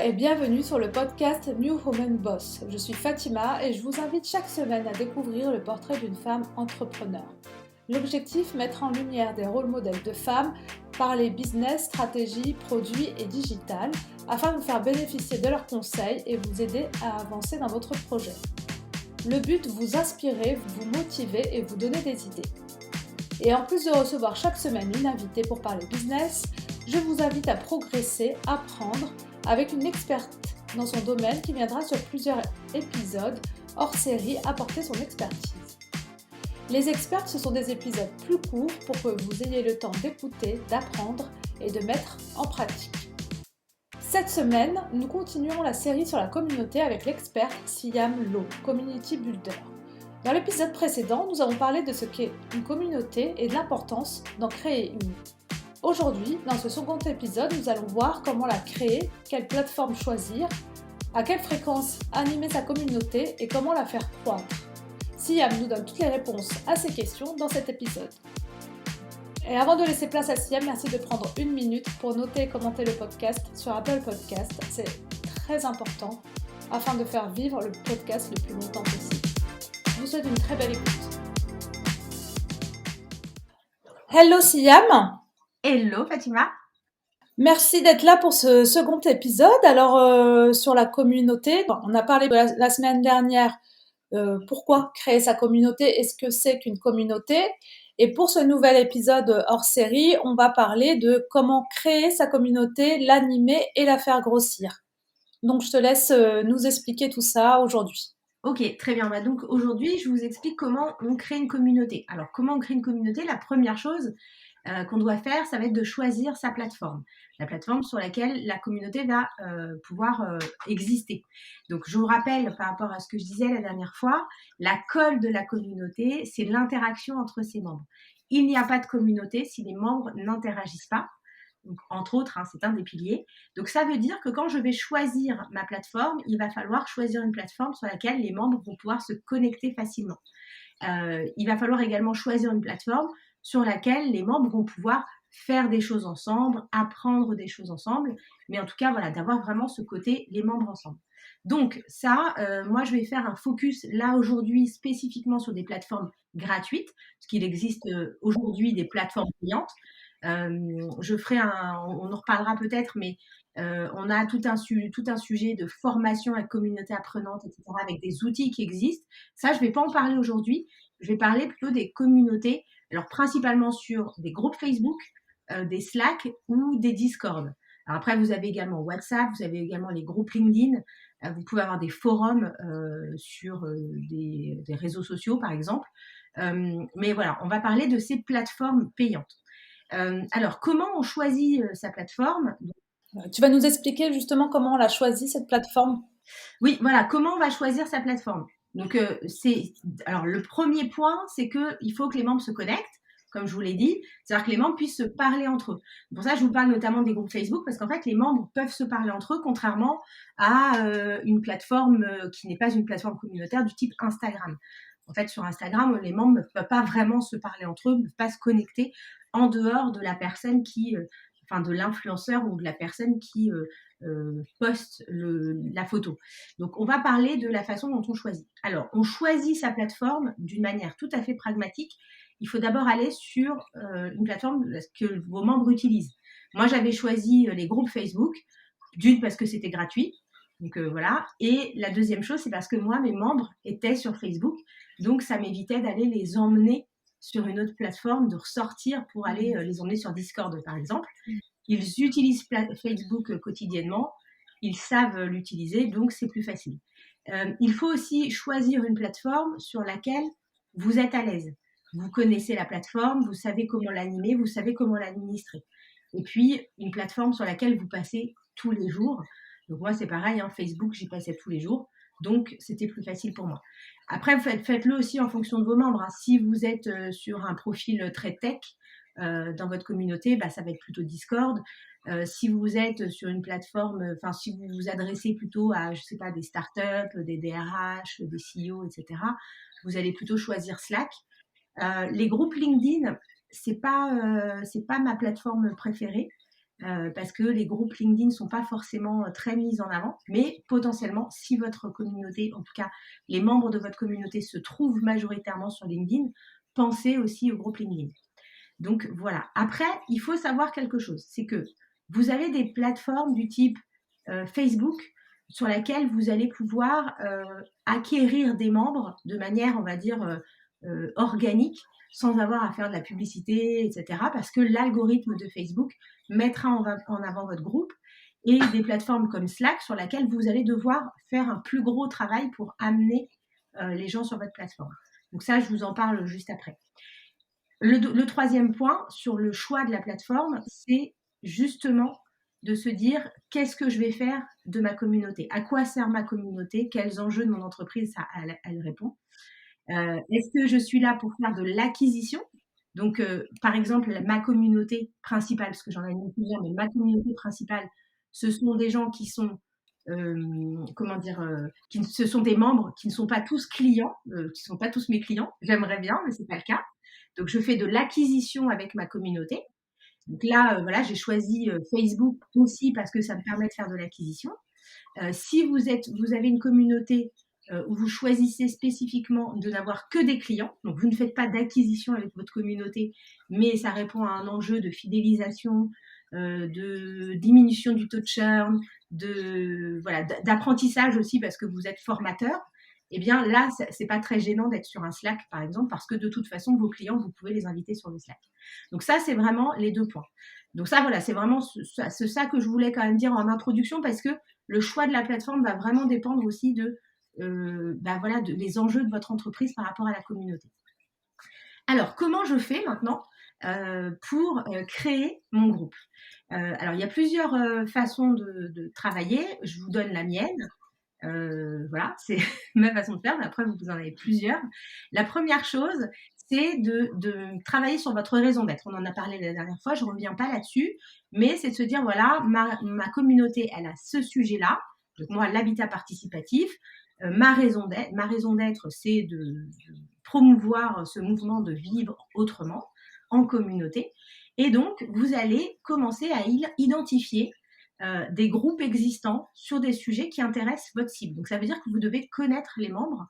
et bienvenue sur le podcast New Woman Boss. Je suis Fatima et je vous invite chaque semaine à découvrir le portrait d'une femme entrepreneur. L'objectif, mettre en lumière des rôles modèles de femmes, parler business, stratégie, produits et digital, afin de vous faire bénéficier de leurs conseils et vous aider à avancer dans votre projet. Le but, vous inspirer, vous motiver et vous donner des idées. Et en plus de recevoir chaque semaine une invitée pour parler business, je vous invite à progresser, apprendre avec une experte dans son domaine qui viendra sur plusieurs épisodes hors série apporter son expertise. Les expertes, ce sont des épisodes plus courts pour que vous ayez le temps d'écouter, d'apprendre et de mettre en pratique. Cette semaine, nous continuons la série sur la communauté avec l'experte Siam Lo, Community Builder. Dans l'épisode précédent, nous avons parlé de ce qu'est une communauté et de l'importance d'en créer une. Aujourd'hui, dans ce second épisode, nous allons voir comment la créer, quelle plateforme choisir, à quelle fréquence animer sa communauté et comment la faire croître. Siam nous donne toutes les réponses à ces questions dans cet épisode. Et avant de laisser place à Siam, merci de prendre une minute pour noter et commenter le podcast sur Apple Podcast. C'est très important afin de faire vivre le podcast le plus longtemps possible. Je vous souhaite une très belle écoute. Hello Siam. Hello Fatima. Merci d'être là pour ce second épisode. Alors sur la communauté, on a parlé la semaine dernière pourquoi créer sa communauté, est-ce que c'est qu'une communauté? Et pour ce nouvel épisode hors série, on va parler de comment créer sa communauté, l'animer et la faire grossir. Donc je te laisse nous expliquer tout ça aujourd'hui. Ok, très bien. Donc aujourd'hui, je vous explique comment on crée une communauté. Alors comment on crée une communauté? La première chose qu'on doit faire, ça va être de choisir sa plateforme. La plateforme sur laquelle la communauté va pouvoir exister. Donc je vous rappelle par rapport à ce que je disais la dernière fois, la colle de la communauté, c'est l'interaction entre ses membres. Il n'y a pas de communauté si les membres n'interagissent pas. Donc, entre autres, c'est un des piliers. Donc, ça veut dire que quand je vais choisir ma plateforme, il va falloir choisir une plateforme sur laquelle les membres vont pouvoir se connecter facilement. Il va falloir également choisir une plateforme sur laquelle les membres vont pouvoir faire des choses ensemble, apprendre des choses ensemble, mais en tout cas, voilà, d'avoir vraiment ce côté les membres ensemble. Donc ça, moi, je vais faire un focus là aujourd'hui spécifiquement sur des plateformes gratuites, parce qu'il existe aujourd'hui des plateformes payantes. Je ferai on en reparlera peut-être, mais on a tout un sujet de formation avec communauté apprenante, etc., avec des outils qui existent. Ça, je ne vais pas en parler aujourd'hui. Je vais parler plutôt des communautés, alors principalement sur des groupes Facebook, des Slack ou des Discord. Alors après, vous avez également WhatsApp, vous avez également les groupes LinkedIn. Vous pouvez avoir des forums sur des réseaux sociaux, par exemple. Mais voilà, on va parler de ces plateformes payantes. Alors, comment on choisit sa plateforme? Tu vas nous expliquer justement comment on a choisi cette plateforme? Oui, voilà, comment on va choisir sa plateforme? Donc, alors le premier point, c'est qu'il faut que les membres se connectent, comme je vous l'ai dit, c'est-à-dire que les membres puissent se parler entre eux. Pour ça, je vous parle notamment des groupes Facebook, parce qu'en fait, les membres peuvent se parler entre eux, contrairement à une plateforme qui n'est pas une plateforme communautaire du type Instagram. En fait, sur Instagram, les membres ne peuvent pas vraiment se parler entre eux, ne peuvent pas se connecter en dehors de la personne de l'influenceur ou de la personne qui poste la photo. Donc, on va parler de la façon dont on choisit. Alors, on choisit sa plateforme d'une manière tout à fait pragmatique. Il faut d'abord aller sur une plateforme que vos membres utilisent. Moi, j'avais choisi les groupes Facebook, d'une parce que c'était gratuit. Donc voilà. Et la deuxième chose, c'est parce que moi, mes membres étaient sur Facebook. Donc, ça m'évitait d'aller les emmener sur une autre plateforme, de ressortir pour aller les emmener sur Discord, par exemple. Ils utilisent Facebook quotidiennement. Ils savent l'utiliser, donc c'est plus facile. Il faut aussi choisir une plateforme sur laquelle vous êtes à l'aise. Vous connaissez la plateforme, vous savez comment l'animer, vous savez comment l'administrer. Et puis, une plateforme sur laquelle vous passez tous les jours. Donc moi, c'est pareil, Facebook, j'y passais tous les jours. Donc, c'était plus facile pour moi. Après, faites-le aussi en fonction de vos membres. Si vous êtes sur un profil très tech dans votre communauté, ça va être plutôt Discord. Si vous êtes sur une plateforme, si vous vous adressez plutôt à, je sais pas, des startups, des DRH, des CEO, etc., vous allez plutôt choisir Slack. Les groupes LinkedIn, c'est pas ma plateforme préférée. parce que les groupes LinkedIn ne sont pas forcément très mis en avant, mais potentiellement, si votre communauté, en tout cas les membres de votre communauté se trouvent majoritairement sur LinkedIn, pensez aussi au groupe LinkedIn. Donc voilà. Après, il faut savoir quelque chose, c'est que vous avez des plateformes du type Facebook sur laquelle vous allez pouvoir acquérir des membres de manière, on va dire, organique, sans avoir à faire de la publicité, etc. Parce que l'algorithme de Facebook mettra en avant votre groupe, et des plateformes comme Slack sur laquelle vous allez devoir faire un plus gros travail pour amener les gens sur votre plateforme. Donc ça, je vous en parle juste après. Le troisième point sur le choix de la plateforme, c'est justement de se dire qu'est-ce que je vais faire de ma communauté, à quoi sert ma communauté, quels enjeux de mon entreprise elle répond. Est-ce que je suis là pour faire de l'acquisition? Donc, par exemple, ma communauté principale, parce que j'en ai mis plusieurs, mais ma communauté principale, ce sont des gens qui sont, comment dire, ce sont des membres qui ne sont pas tous clients, qui ne sont pas tous mes clients. J'aimerais bien, mais c'est pas le cas. Donc, je fais de l'acquisition avec ma communauté. Donc là, voilà, j'ai choisi Facebook aussi parce que ça me permet de faire de l'acquisition. Si vous avez une communauté où vous choisissez spécifiquement de n'avoir que des clients, donc vous ne faites pas d'acquisition avec votre communauté, mais ça répond à un enjeu de fidélisation, de diminution du taux de churn, d'apprentissage aussi parce que vous êtes formateur, eh bien là, c'est pas très gênant d'être sur un Slack, par exemple, parce que de toute façon, vos clients, vous pouvez les inviter sur le Slack. Donc ça, c'est vraiment les 2 points. Donc ça, voilà, c'est vraiment ça que je voulais quand même dire en introduction, parce que le choix de la plateforme va vraiment dépendre aussi des enjeux de votre entreprise par rapport à la communauté. Alors, comment je fais maintenant pour créer mon groupe? Alors, il y a plusieurs façons de travailler. Je vous donne la mienne. Voilà, c'est ma façon de faire, mais après, vous en avez plusieurs. La première chose, c'est de travailler sur votre raison d'être. On en a parlé la dernière fois, je ne reviens pas là-dessus, mais c'est de se dire, voilà, ma communauté, elle a ce sujet-là. Donc moi, l'habitat participatif, ma raison d'être, c'est de promouvoir ce mouvement de vivre autrement en communauté. Et donc, vous allez commencer à identifier des groupes existants sur des sujets qui intéressent votre cible. Donc, ça veut dire que vous devez connaître les membres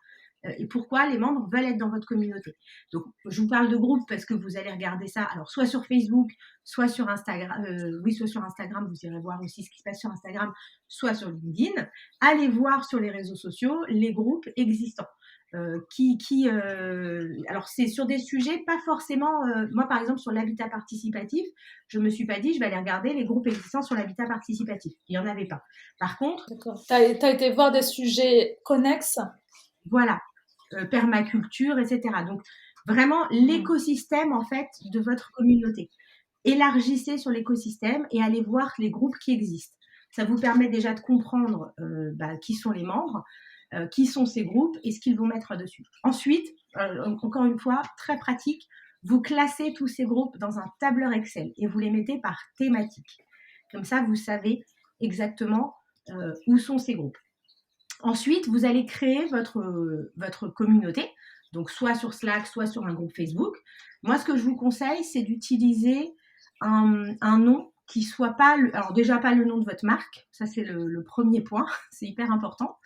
et pourquoi les membres veulent être dans votre communauté. Donc, je vous parle de groupes parce que vous allez regarder ça, alors soit sur Facebook, soit sur Instagram. Soit sur Instagram, vous irez voir aussi ce qui se passe sur Instagram, soit sur LinkedIn. Allez voir sur les réseaux sociaux les groupes existants. Alors c'est sur des sujets pas forcément, moi par exemple sur l'habitat participatif, je me suis pas dit je vais aller regarder les groupes existants sur l'habitat participatif, il y en avait pas. Par contre, t'as été voir des sujets connexes, voilà, permaculture, etc. Donc vraiment l'écosystème en fait de votre communauté. Élargissez sur l'écosystème et allez voir les groupes qui existent. Ça vous permet déjà de comprendre qui sont les membres, qui sont ces groupes et ce qu'ils vont mettre dessus. Ensuite, encore une fois, très pratique, vous classez tous ces groupes dans un tableur Excel et vous les mettez par thématique. Comme ça, vous savez exactement où sont ces groupes. Ensuite, vous allez créer votre communauté, donc soit sur Slack, soit sur un groupe Facebook. Moi, ce que je vous conseille, c'est d'utiliser un nom qui soit pas, alors déjà pas le nom de votre marque, ça c'est le premier point, c'est hyper important.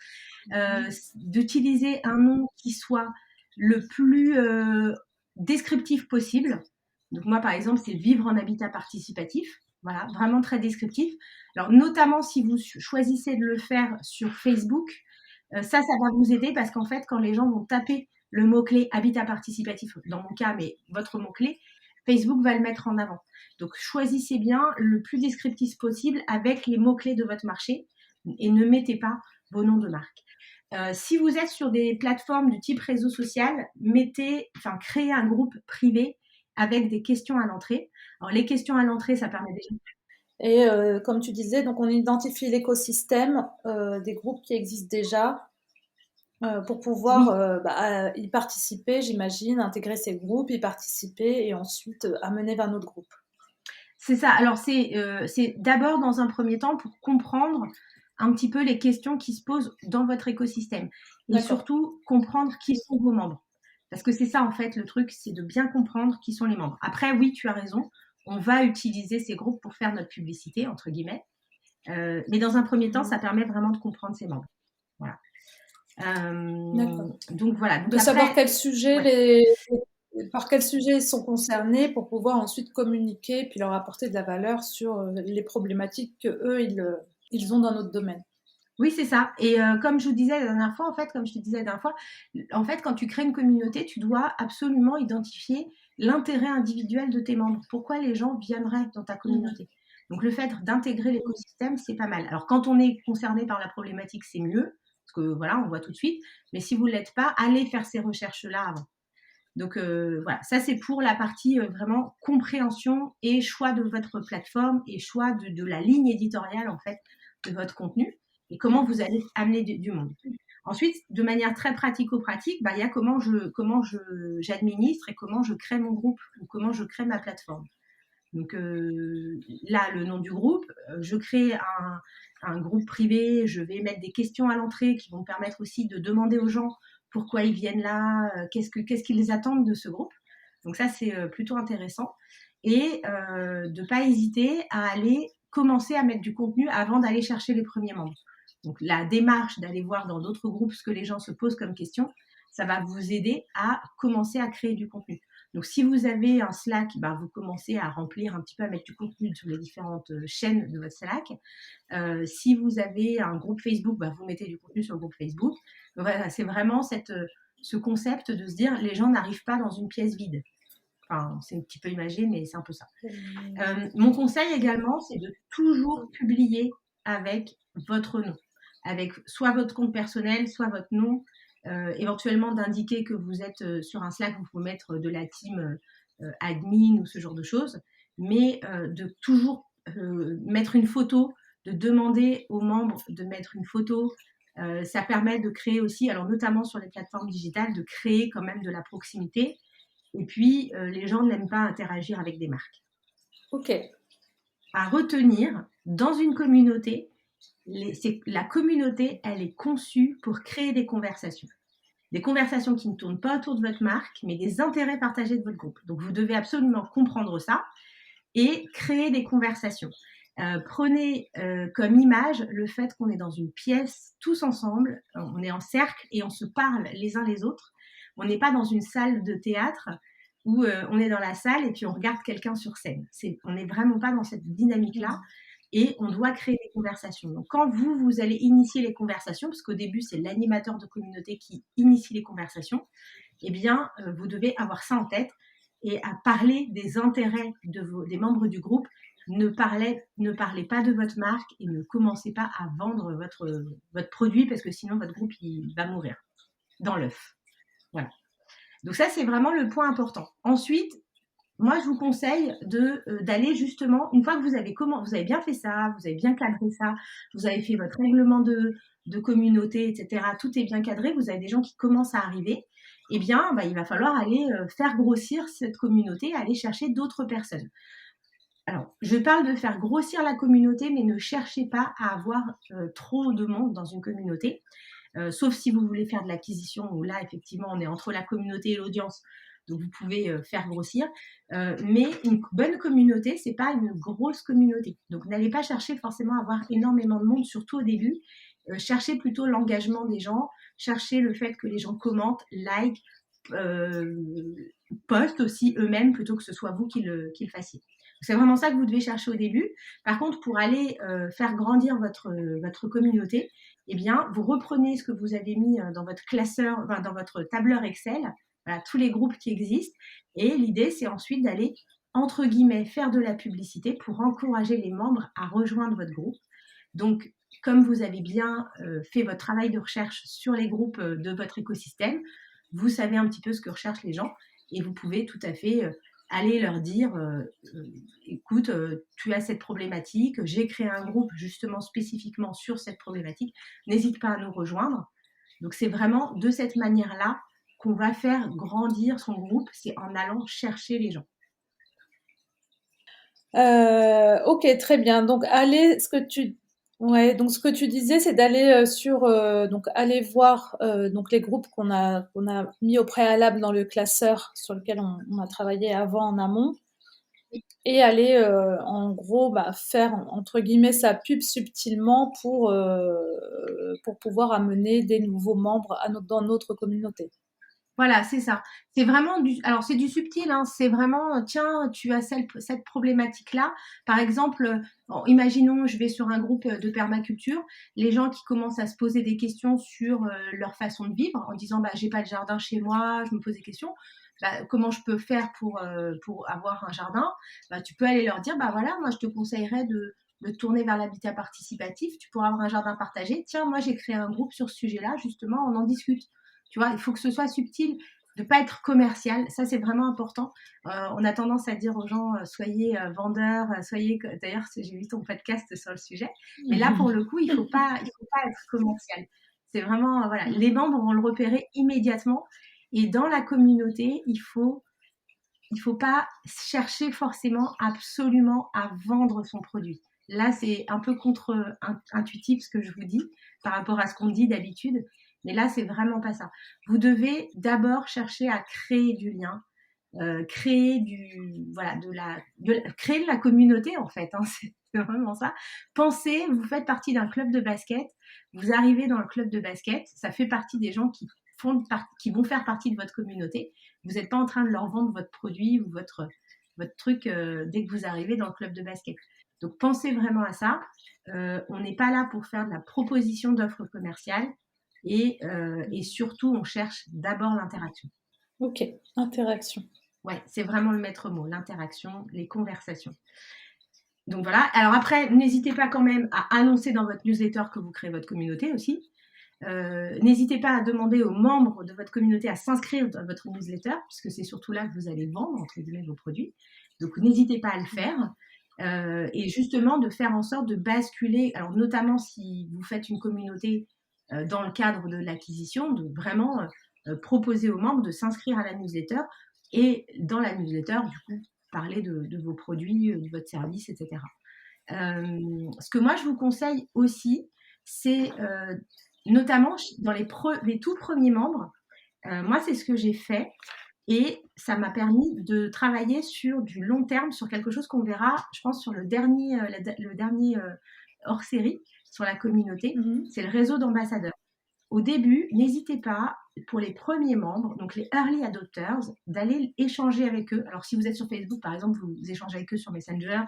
D'utiliser un nom qui soit le plus descriptif possible. Donc moi, par exemple, c'est vivre en habitat participatif. Voilà, vraiment très descriptif. Alors, notamment si vous choisissez de le faire sur Facebook, ça va vous aider parce qu'en fait, quand les gens vont taper le mot-clé habitat participatif, dans mon cas, mais votre mot-clé, Facebook va le mettre en avant. Donc, choisissez bien le plus descriptif possible avec les mots-clés de votre marché et ne mettez pas vos noms de marque. Si vous êtes sur des plateformes du type réseau social, créez un groupe privé avec des questions à l'entrée. Alors, les questions à l'entrée, ça permet déjà. Et comme tu disais, donc on identifie l'écosystème des groupes qui existent déjà pour pouvoir y participer, j'imagine, intégrer ces groupes, y participer et ensuite amener vers notre groupe. C'est ça. Alors, c'est d'abord, dans un premier temps, pour comprendre un petit peu les questions qui se posent dans votre écosystème. Et surtout, comprendre qui sont vos membres. Parce que c'est ça, en fait, le truc, c'est de bien comprendre qui sont les membres. Après, oui, tu as raison. on va utiliser ces groupes pour faire notre publicité, entre guillemets. Mais dans un premier temps, ça permet vraiment de comprendre ses membres. Voilà. Donc voilà. Donc de savoir quel sujet ouais. par quel sujet ils sont concernés pour pouvoir ensuite communiquer puis leur apporter de la valeur sur les problématiques qu'eux, ils ont dans notre domaine. Oui, c'est ça. Et comme je vous disais la dernière fois, comme je te disais la dernière fois, en fait, quand tu crées une communauté, tu dois absolument identifier l'intérêt individuel de tes membres. Pourquoi les gens viendraient dans ta communauté? Donc, le fait d'intégrer l'écosystème, c'est pas mal. Alors, quand on est concerné par la problématique, c'est mieux, parce que voilà, on voit tout de suite. Mais si vous ne l'êtes pas, allez faire ces recherches-là avant. Donc, voilà, ça, c'est pour la partie vraiment compréhension et choix de votre plateforme et choix de la ligne éditoriale, en fait, de votre contenu et comment vous allez amener du monde. Ensuite, de manière très pratico-pratique, il y a comment j'administre et comment je crée mon groupe ou comment je crée ma plateforme. Donc là, le nom du groupe, je crée un groupe privé, je vais mettre des questions à l'entrée qui vont me permettre aussi de demander aux gens pourquoi ils viennent là, qu'est-ce qu'ils les attendent de ce groupe. Donc ça, c'est plutôt intéressant. Et de ne pas hésiter à aller commencer à mettre du contenu avant d'aller chercher les premiers membres. Donc la démarche d'aller voir dans d'autres groupes ce que les gens se posent comme questions, ça va vous aider à commencer à créer du contenu. Donc si vous avez un Slack, vous commencez à remplir un petit peu, à mettre du contenu sur les différentes chaînes de votre Slack. Si vous avez un groupe Facebook, vous mettez du contenu sur le groupe Facebook. Donc voilà, c'est vraiment ce concept de se dire les gens n'arrivent pas dans une pièce vide. Enfin, c'est un petit peu imagé, mais c'est un peu ça. Mon conseil également, c'est de toujours publier avec votre nom, avec soit votre compte personnel, soit votre nom, éventuellement d'indiquer que vous êtes sur un Slack, vous pouvez mettre de la team admin ou ce genre de choses, mais de toujours mettre une photo, de demander aux membres de mettre une photo. Ça permet de créer aussi, alors notamment sur les plateformes digitales, de créer quand même de la proximité. Et puis, les gens n'aiment pas interagir avec des marques. Ok. À retenir, dans une communauté, la communauté, elle est conçue pour créer des conversations. Des conversations qui ne tournent pas autour de votre marque, mais des intérêts partagés de votre groupe. Donc, vous devez absolument comprendre ça et créer des conversations. Prenez comme image le fait qu'on est dans une pièce tous ensemble, on est en cercle et on se parle les uns les autres. On n'est pas dans une salle de théâtre où on est dans la salle et puis on regarde quelqu'un sur scène. On n'est vraiment pas dans cette dynamique-là et on doit créer des conversations. Donc, quand vous allez initier les conversations, parce qu'au début, c'est l'animateur de communauté qui initie les conversations, eh bien, vous devez avoir ça en tête et à parler des intérêts des membres du groupe. Ne parlez pas de votre marque et ne commencez pas à vendre votre produit parce que sinon, votre groupe, il va mourir dans l'œuf. Voilà. Donc ça, c'est vraiment le point important. Ensuite, moi, je vous conseille d'aller justement, une fois que vous avez bien fait ça, vous avez bien cadré ça, vous avez fait votre règlement de communauté, etc., tout est bien cadré, vous avez des gens qui commencent à arriver, eh bien, il va falloir aller faire grossir cette communauté, aller chercher d'autres personnes. Alors, je parle de faire grossir la communauté, mais ne cherchez pas à avoir trop de monde dans une communauté. Sauf si vous voulez faire de l'acquisition, où là, effectivement, on est entre la communauté et l'audience, donc vous pouvez faire grossir. Mais une bonne communauté, c'est pas une grosse communauté. Donc, n'allez pas chercher forcément à avoir énormément de monde, surtout au début. Cherchez plutôt l'engagement des gens, cherchez le fait que les gens commentent, like, postent aussi eux-mêmes, plutôt que ce soit vous qui le fassiez. C'est vraiment ça que vous devez chercher au début. Par contre, pour aller faire grandir votre communauté, eh bien, vous reprenez ce que vous avez mis dans votre classeur, dans votre tableur Excel, voilà, tous les groupes qui existent. Et l'idée, c'est ensuite d'aller, entre guillemets, faire de la publicité pour encourager les membres à rejoindre votre groupe. Donc, comme vous avez bien fait votre travail de recherche sur les groupes de votre écosystème, vous savez un petit peu ce que recherchent les gens et vous pouvez tout à fait aller leur dire écoute, tu as cette problématique, j'ai créé un groupe justement spécifiquement sur cette problématique, n'hésite pas à nous rejoindre. Donc, c'est vraiment de cette manière-là qu'on va faire grandir son groupe, c'est en allant chercher les gens. Ok, très bien. Donc, ce que tu disais, c'est d'aller donc aller voir donc les groupes qu'on a mis au préalable dans le classeur sur lequel on a travaillé avant en amont. et aller, en gros, faire entre guillemets «sa pub» subtilement pour pouvoir amener des nouveaux membres dans notre communauté. Voilà, c'est ça. C'est vraiment alors c'est du subtil, hein, c'est vraiment, tiens, tu as cette problématique-là. Par exemple, bon, imaginons, je vais sur un groupe, de permaculture, les gens qui commencent à se poser des questions sur, leur façon de vivre en disant: «Bah, j'ai pas de jardin chez moi», je me pose des questions. Bah, comment je peux faire pour avoir un jardin? Bah, tu peux aller leur dire: «Bah, voilà, moi je te conseillerais de te tourner vers l'habitat participatif, tu pourras avoir un jardin partagé. Tiens, moi j'ai créé un groupe sur ce sujet-là, justement, on en discute». Tu vois, il faut que ce soit subtil, de ne pas être commercial. Ça, c'est vraiment important. On a tendance à dire aux gens, soyez vendeurs, soyez. D'ailleurs, j'ai vu ton podcast sur le sujet. Mais là, pour le coup, il faut pas être commercial. C'est vraiment, voilà, les membres vont le repérer immédiatement. Et dans la communauté, il faut pas chercher forcément absolument à vendre son produit. Là, c'est un peu contre-intuitif ce que je vous dis par rapport à ce qu'on dit d'habitude. Mais là, c'est vraiment pas ça. Vous devez d'abord chercher à créer du lien, créer créer de la communauté en fait. Hein, c'est vraiment ça. Pensez, vous faites partie d'un club de basket, vous arrivez dans le club de basket, ça fait partie des gens qui vont faire partie de votre communauté. Vous n'êtes pas en train de leur vendre votre produit ou votre truc dès que vous arrivez dans le club de basket. Donc pensez vraiment à ça. On n'est pas là pour faire de la proposition d'offres commerciales et surtout on cherche d'abord l'interaction. OK, interaction. Ouais, c'est vraiment le maître mot, l'interaction, les conversations. Donc voilà. Alors après, n'hésitez pas quand même à annoncer dans votre newsletter que vous créez votre communauté aussi. N'hésitez pas à demander aux membres de votre communauté à s'inscrire dans votre newsletter, puisque c'est surtout là que vous allez vendre, entre guillemets, vos produits. Donc n'hésitez pas à le faire. Et justement, de faire en sorte de basculer, alors notamment si vous faites une communauté dans le cadre de l'acquisition, de vraiment proposer aux membres de s'inscrire à la newsletter et dans la newsletter, du coup, parler de vos produits, de votre service, etc. Ce que moi, je vous conseille aussi, c'est notamment dans les tout premiers membres, moi, c'est ce que j'ai fait et ça m'a permis de travailler sur du long terme, sur quelque chose qu'on verra, je pense, sur le dernier hors-série sur la communauté, c'est le réseau d'ambassadeurs. Au début, n'hésitez pas, pour les premiers membres, donc les early adopters, d'aller échanger avec eux. Alors, si vous êtes sur Facebook, par exemple, vous échangez avec eux sur Messenger,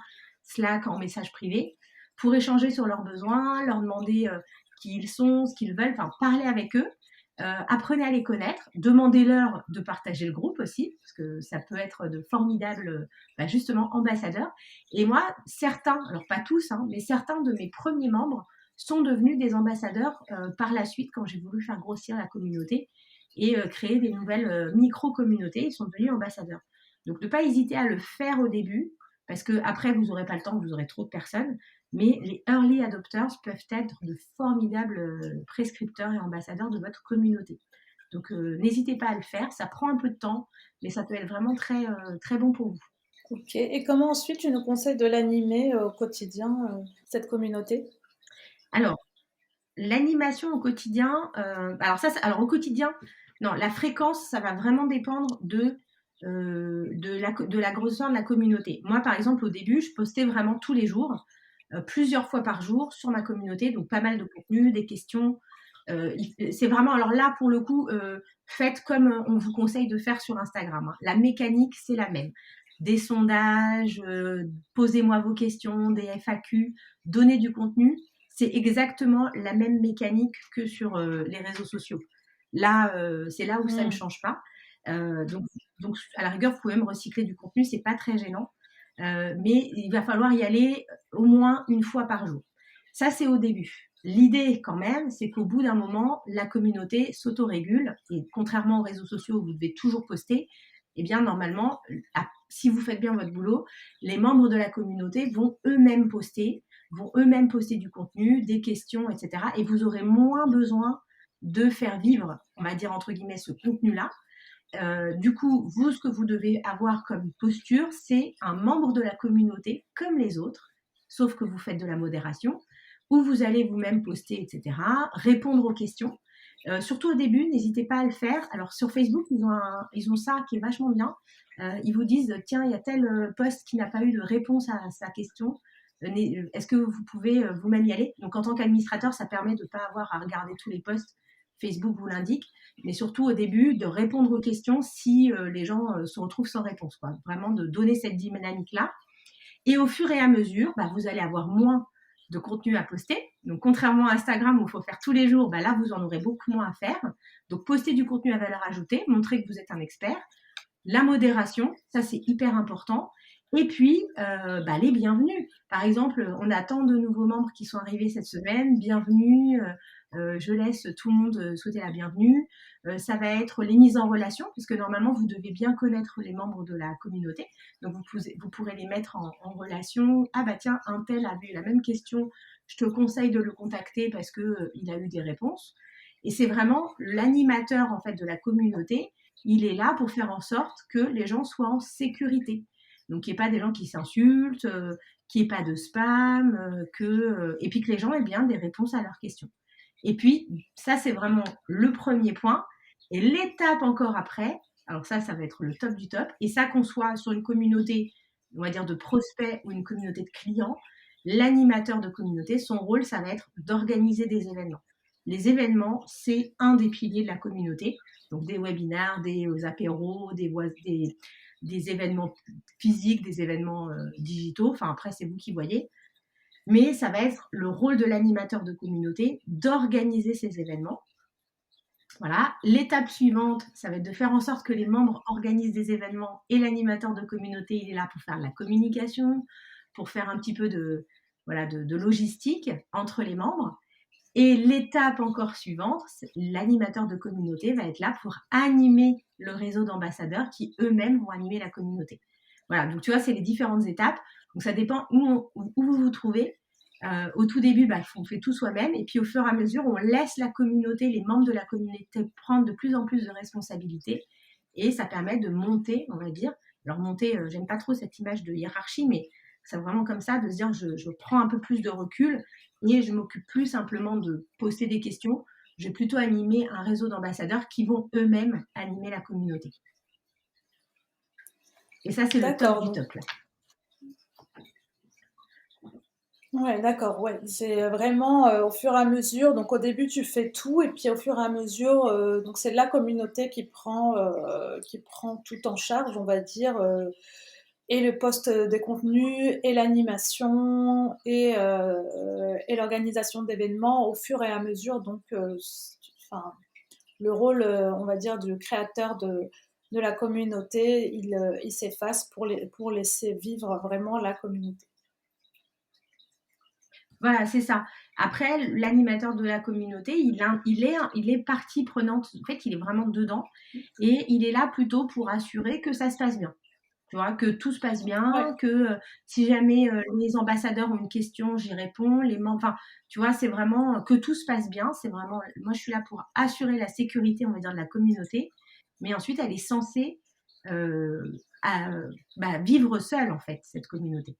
Slack, en message privé, pour échanger sur leurs besoins, leur demander qui ils sont, ce qu'ils veulent, enfin, parler avec eux. Apprenez à les connaître, demandez-leur de partager le groupe aussi, parce que ça peut être de formidables, justement, ambassadeurs. Et moi, certains, alors pas tous, hein, mais certains de mes premiers membres sont devenus des ambassadeurs par la suite quand j'ai voulu faire grossir la communauté et créer des nouvelles micro-communautés. Ils sont devenus ambassadeurs. Donc, ne pas hésiter à le faire au début, parce qu'après, vous n'aurez pas le temps, vous aurez trop de personnes. Mais les early adopters peuvent être de formidables prescripteurs et ambassadeurs de votre communauté. Donc, n'hésitez pas à le faire. Ça prend un peu de temps, mais ça peut être vraiment très, très bon pour vous. OK, et comment ensuite tu nous conseilles de l'animer au quotidien, cette communauté? Alors, l'animation au quotidien, alors au quotidien, non, la fréquence, ça va vraiment dépendre de la grosseur de la communauté. Moi, par exemple, au début, je postais vraiment tous les jours, plusieurs fois par jour sur ma communauté, donc pas mal de contenu, des questions. C'est vraiment, alors là, pour le coup, faites comme on vous conseille de faire sur Instagram, hein. La mécanique, c'est la même. Des sondages, posez-moi vos questions, des FAQ, donnez du contenu. C'est exactement la même mécanique que sur les réseaux sociaux. Là, c'est là où ça ne change pas. Donc, à la rigueur, vous pouvez même recycler du contenu, c'est pas très gênant. Mais il va falloir y aller au moins une fois par jour. Ça, c'est au début. L'idée, quand même, c'est qu'au bout d'un moment, la communauté s'autorégule. Et contrairement aux réseaux sociaux où vous devez toujours poster, eh bien, normalement, si vous faites bien votre boulot, les membres de la communauté vont eux-mêmes poster du contenu, des questions, etc. Et vous aurez moins besoin de faire vivre, on va dire entre guillemets, ce contenu-là. Du coup, vous, ce que vous devez avoir comme posture, c'est un membre de la communauté comme les autres, sauf que vous faites de la modération, où vous allez vous-même poster, etc., répondre aux questions. Surtout au début, n'hésitez pas à le faire. Alors sur Facebook, ils ont ça qui est vachement bien. Ils vous disent, tiens, il y a tel post qui n'a pas eu de réponse à sa question. Est-ce que vous pouvez vous-même y aller? Donc en tant qu'administrateur, ça permet de ne pas avoir à regarder tous les posts. Facebook vous l'indique, mais surtout au début, de répondre aux questions si les gens se retrouvent sans réponse, quoi. Vraiment de donner cette dynamique-là. Et au fur et à mesure, vous allez avoir moins de contenu à poster. Donc, contrairement à Instagram où il faut faire tous les jours, là, vous en aurez beaucoup moins à faire. Donc, postez du contenu à valeur ajoutée, montrez que vous êtes un expert. La modération, ça, c'est hyper important. Et puis, les bienvenus. Par exemple, on a tant de nouveaux membres qui sont arrivés cette semaine. Bienvenue. Je laisse tout le monde souhaiter la bienvenue. Ça va être les mises en relation, puisque normalement, vous devez bien connaître les membres de la communauté. Donc, vous pourrez les mettre en relation. Ah tiens, un tel avait eu la même question. Je te conseille de le contacter parce qu'il a eu des réponses. Et c'est vraiment l'animateur en fait, de la communauté. Il est là pour faire en sorte que les gens soient en sécurité. Donc, qu'il n'y ait pas des gens qui s'insultent, qu'il n'y ait pas de spam, et puis que les gens aient bien des réponses à leurs questions. Et puis, ça, c'est vraiment le premier point. Et l'étape encore après, alors ça va être le top du top. Et ça, qu'on soit sur une communauté, on va dire, de prospects ou une communauté de clients, l'animateur de communauté, son rôle, ça va être d'organiser des événements. Les événements, c'est un des piliers de la communauté. Donc, des webinaires, des apéros, des événements physiques, des événements digitaux. Enfin, après, c'est vous qui voyez. Mais ça va être le rôle de l'animateur de communauté d'organiser ces événements. Voilà. L'étape suivante, ça va être de faire en sorte que les membres organisent des événements et l'animateur de communauté, il est là pour faire de la communication, pour faire un petit peu de logistique entre les membres. Et l'étape encore suivante, l'animateur de communauté va être là pour animer le réseau d'ambassadeurs qui eux-mêmes vont animer la communauté. Voilà, donc tu vois, c'est les différentes étapes. Donc ça dépend où vous vous trouvez. Au tout début, on fait tout soi-même. Et puis au fur et à mesure, on laisse la communauté, les membres de la communauté prendre de plus en plus de responsabilités. Et ça permet de monter, on va dire. Alors monter, j'aime pas trop cette image de hiérarchie, mais c'est vraiment comme ça, de se dire je prends un peu plus de recul et je m'occupe plus simplement de poster des questions. Je vais plutôt animer un réseau d'ambassadeurs qui vont eux-mêmes animer la communauté. Et ça, c'est le top du top, là. Ouais, d'accord, ouais. C'est vraiment au fur et à mesure. Donc au début, tu fais tout, et puis au fur et à mesure, donc c'est la communauté qui prend tout en charge, on va dire, et le post des contenus, et l'animation, et l'organisation d'événements au fur et à mesure. Donc, le rôle, on va dire, du créateur de la communauté, il s'efface pour laisser vivre vraiment la communauté. Voilà, c'est ça. Après, l'animateur de la communauté, il est partie prenante. En fait, il est vraiment dedans. Et il est là plutôt pour assurer que ça se passe bien. Tu vois, que tout se passe bien, ouais. Que si jamais les ambassadeurs ont une question, j'y réponds. Les membres, enfin, tu vois, c'est vraiment que tout se passe bien. C'est vraiment, moi, je suis là pour assurer la sécurité, on va dire, de la communauté. Mais ensuite, elle est censée vivre seule, en fait, cette communauté.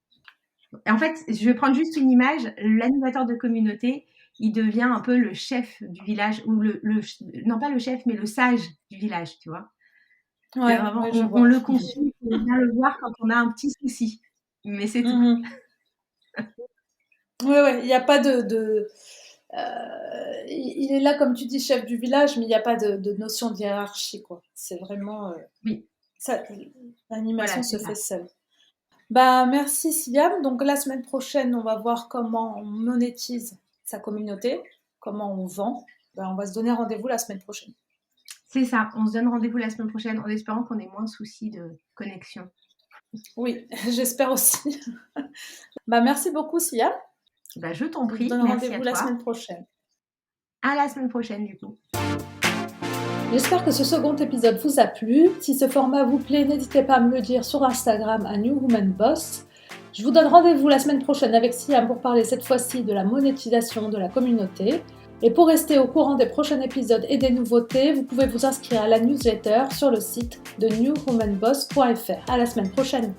Et en fait, je vais prendre juste une image. L'animateur de communauté, il devient un peu le chef du village, ou non pas le chef, mais le sage du village, tu vois. Ouais, vraiment, on le confie, on vient le voir quand on a un petit souci. Mais c'est tout. Ouais, il n'y a pas il est là, comme tu dis, chef du village, mais il n'y a pas de notion de hiérarchie, quoi. C'est vraiment... oui. L'animation se fait seule. Merci Siam. Donc la semaine prochaine, on va voir comment on monétise sa communauté, comment on vend. On va se donner rendez-vous la semaine prochaine. C'est ça, on se donne rendez-vous la semaine prochaine en espérant qu'on ait moins de soucis de connexion. Oui, j'espère aussi. Merci beaucoup Siam. Je t'en prie. On se donne rendez-vous la semaine prochaine. À la semaine prochaine du coup. J'espère que ce second épisode vous a plu. Si ce format vous plaît, n'hésitez pas à me le dire sur Instagram à New Woman Boss. Je vous donne rendez-vous la semaine prochaine avec Siam pour parler cette fois-ci de la monétisation de la communauté. Et pour rester au courant des prochains épisodes et des nouveautés, vous pouvez vous inscrire à la newsletter sur le site de newwomanboss.fr. À la semaine prochaine.